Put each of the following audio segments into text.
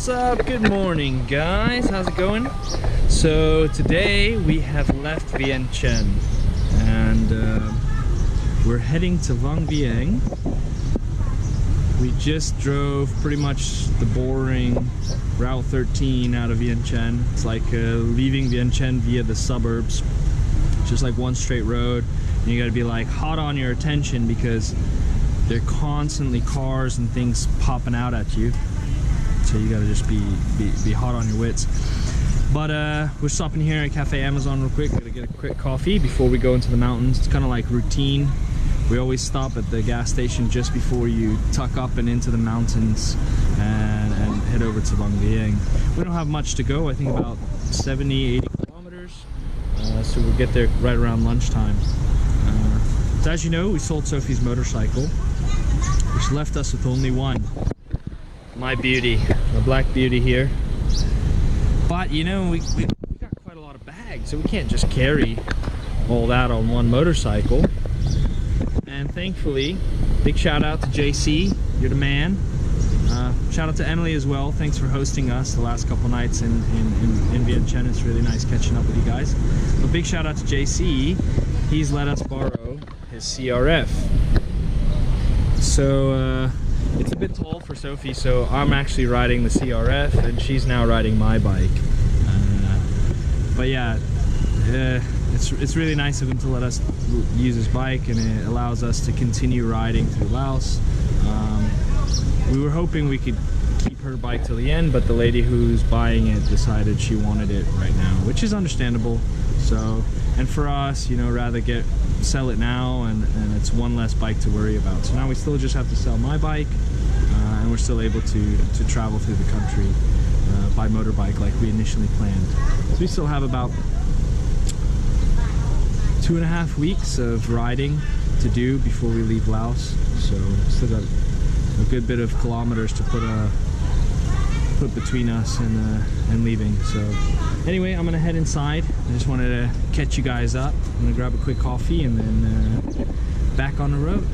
up? Good morning, guys. How's it going? So today we have left Vientiane and we're heading to Vang Vieng. We just drove pretty much the boring Route 13 out of Vientiane. It's like leaving Vientiane via the suburbs. Just like one straight road. And you gotta be like hot on your attention because there are constantly cars and things popping out at you. So you gotta just be hot on your wits. But we're stopping here at Cafe Amazon real quick. Gonna get a quick coffee before we go into the mountains. It's kind of like routine. We always stop at the gas station just before you tuck up and into the mountains and head over to Vang Vieng. We don't have much to go. I think about 70-80 kilometers. So we'll get there right around lunchtime. So as you know, we sold Sophie's motorcycle, which left us with only one. My beauty, my black beauty here. But you know, we got quite a lot of bags, so we can't just carry all that on one motorcycle. And thankfully, big shout out to JC, you're the man. Shout out to Emily as well. Thanks for hosting us the last couple nights in Vientiane. It's really nice catching up with you guys. But big shout out to JC. He's let us borrow his CRF. So it's a bit tall for Sophie, so I'm actually riding the CRF and she's now riding my bike. But yeah, it's really nice of him to let us use his bike, and it allows us to continue riding through Laos. We were hoping we could keep her bike till the end, but the lady who's buying it decided she wanted it right now, which is understandable. So, and for us, you know, rather sell it now, and it's one less bike to worry about. So now we still just have to sell my bike, and we're still able to travel through the country by motorbike like we initially planned. So we still have about 2.5 weeks of riding to do before we leave Laos. So still got a good bit of kilometers to put between us and leaving. So anyway, I'm gonna head inside. I just wanted to catch you guys up. I'm gonna grab a quick coffee and then back on the road.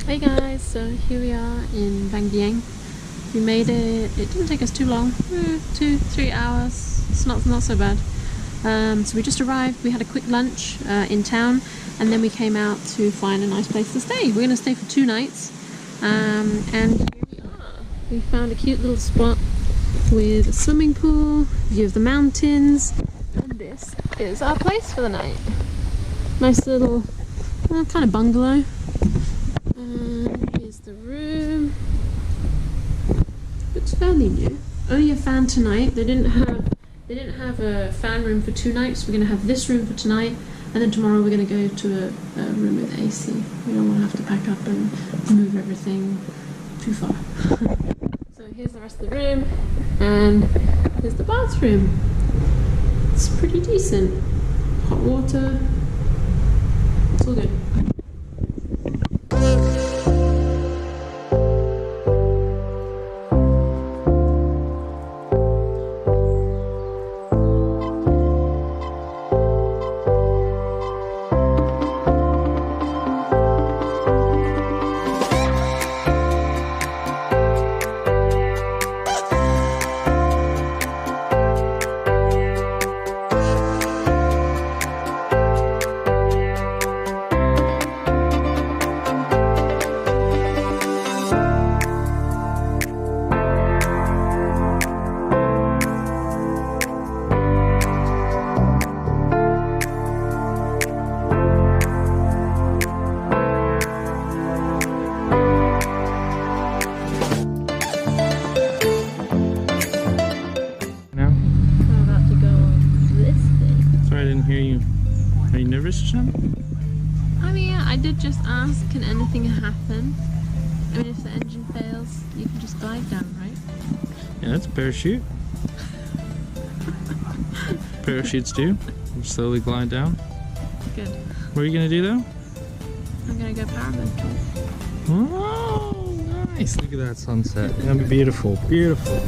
Hey guys, so here we are in Vang Vieng. We made it. It didn't take us too long, 2-3 hours. It's not so bad. So we just arrived. We had a quick lunch in town, and then we came out to find a nice place to stay. We're gonna stay for 2 nights, and here we are. We found a cute little spot with a swimming pool, view of the mountains, and this is our place for the night. Nice little kind of bungalow. Here's the room. Looks fairly new. Only a fan tonight. They didn't have a fan room for 2 nights. We're gonna have this room for tonight. And then tomorrow we're going to go to a room with AC. We don't want to have to pack up and move everything too far. So here's the rest of the room, and here's the bathroom. It's pretty decent. Hot water. It's all good. Are you nervous or something? I mean, yeah, I did just ask, can anything happen? I mean, if the engine fails, you can just glide down, right? Yeah, that's a parachute. Parachutes do. You slowly glide down. Good. What are you going to do though? I'm going to go paramotor. Oh, nice. Look at that sunset. It's going to be beautiful. Beautiful.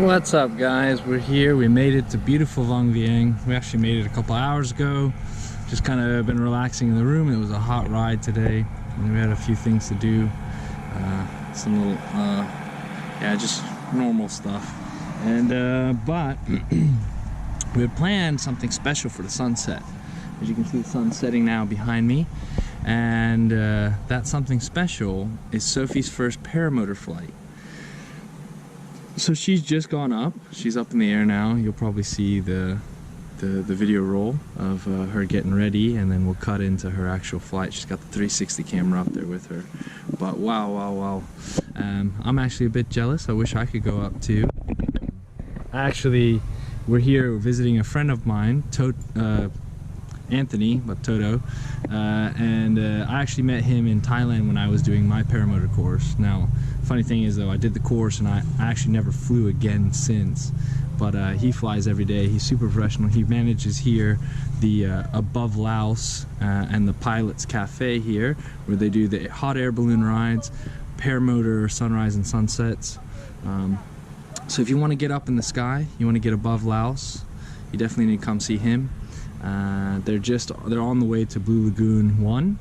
What's up guys, we're here. We made it to beautiful Vang Vieng. We actually made it a couple hours ago. Just kind of been relaxing in the room. It was a hot ride today and we had a few things to do. Some little, yeah, just normal stuff. And but we had planned something special for the sunset. As you can see, the sun's setting now behind me. And that something special is Sophie's first paramotor flight. So she's just gone up. She's up in the air now. You'll probably see the video roll of her getting ready, and then we'll cut into her actual flight. She's got the 360 camera up there with her. But wow. I'm actually a bit jealous. I wish I could go up too. Actually, we're here visiting a friend of mine, Anthony, but Toto, and I actually met him in Thailand when I was doing my paramotor course. Now, funny thing is though, I did the course and I actually never flew again since, but he flies every day. He's super professional. He manages here the Above Laos and the Pilot's Cafe here, where they do the hot air balloon rides, paramotor sunrise and sunsets. So if you want to get up in the sky, you want to get above Laos, you definitely need to come see him. They're on the way to Blue Lagoon 1,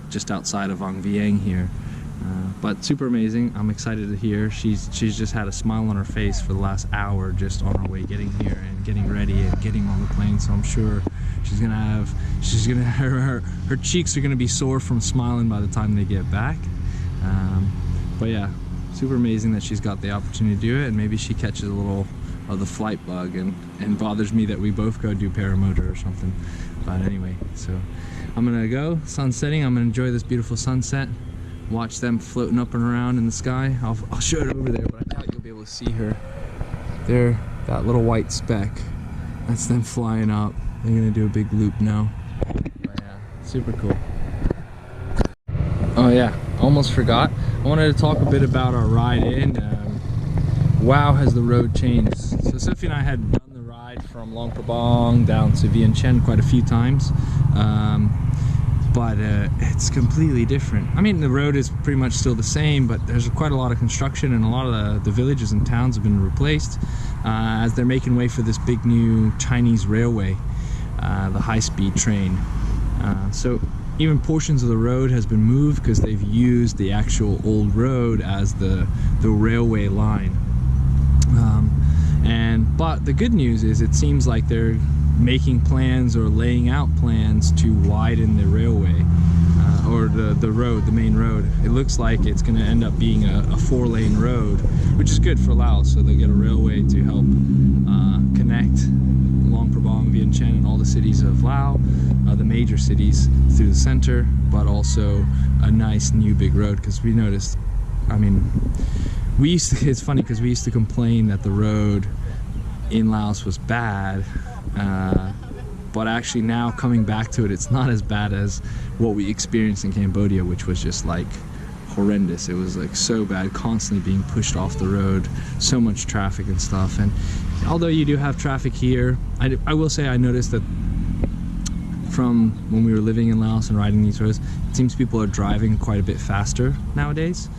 just outside of Vang Vieng here. But super amazing. I'm excited to hear. She's just had a smile on her face for the last hour just on her way getting here and getting ready and getting on the plane. So I'm sure her cheeks are gonna be sore from smiling by the time they get back. But yeah, super amazing that she's got the opportunity to do it, and maybe she catches a little of the flight bug and bothers me that we both go do paramotor or something. But anyway, so I'm gonna go. Sun's setting. I'm gonna enjoy this beautiful sunset. Watch them floating up and around in the sky. I'll show it over there, but I doubt you'll be able to see her. There, that little white speck. That's them flying up. They're gonna do a big loop now. But yeah, super cool. Oh yeah, almost forgot. I wanted to talk a bit about our ride in. Wow, has the road changed. So Sophie and I had done the ride from Luang Prabang down to Vientiane quite a few times. but it's completely different. I mean, the road is pretty much still the same, but there's quite a lot of construction, and a lot of the villages and towns have been replaced as they're making way for this big new Chinese railway, the high-speed train. So even portions of the road has been moved because they've used the actual old road as the railway line. But the good news is it seems like they're making plans or laying out plans to widen the railway, or the road, the main road. It looks like it's going to end up being a 4-lane road, which is good for Laos, so they get a railway to help connect Luang Prabang, Vientiane, and all the cities of Laos, the major cities through the center, but also a nice new big road. Because we noticed, I mean, it's funny because we used to complain that the road in Laos was bad, but actually now coming back to it, it's not as bad as what we experienced in Cambodia, which was just like horrendous. It was like so bad, constantly being pushed off the road, so much traffic and stuff. And although you do have traffic here, I will say I noticed that from when we were living in Laos and riding these roads, it seems people are driving quite a bit faster nowadays.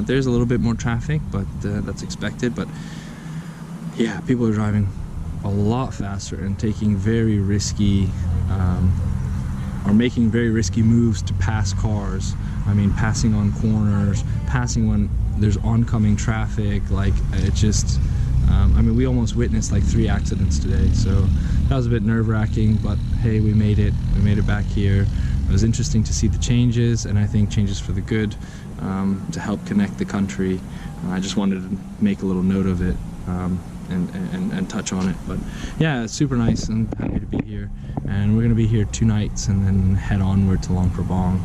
There's a little bit more traffic, but that's expected. But yeah, people are driving a lot faster and taking very risky, or making very risky moves to pass cars. I mean, passing on corners, passing when there's oncoming traffic. Like, it just, I mean, we almost witnessed like 3 accidents today, so that was a bit nerve-wracking, but hey, we made it back here. It was interesting to see the changes, and I think changes for the good, to help connect the country. I just wanted to make a little note of it, and touch on it. But yeah, it's super nice, and happy to be here. And we're gonna be here 2 nights and then head onward to Luang Prabang,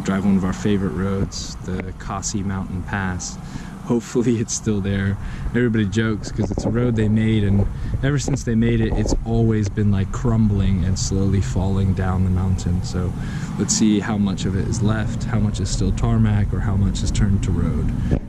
drive one of our favorite roads, the Khasi Mountain Pass. Hopefully it's still there. Everybody jokes because it's a road they made, and ever since they made it, it's always been like crumbling and slowly falling down the mountain. So let's see how much of it is left, how much is still tarmac, or how much is turned to road.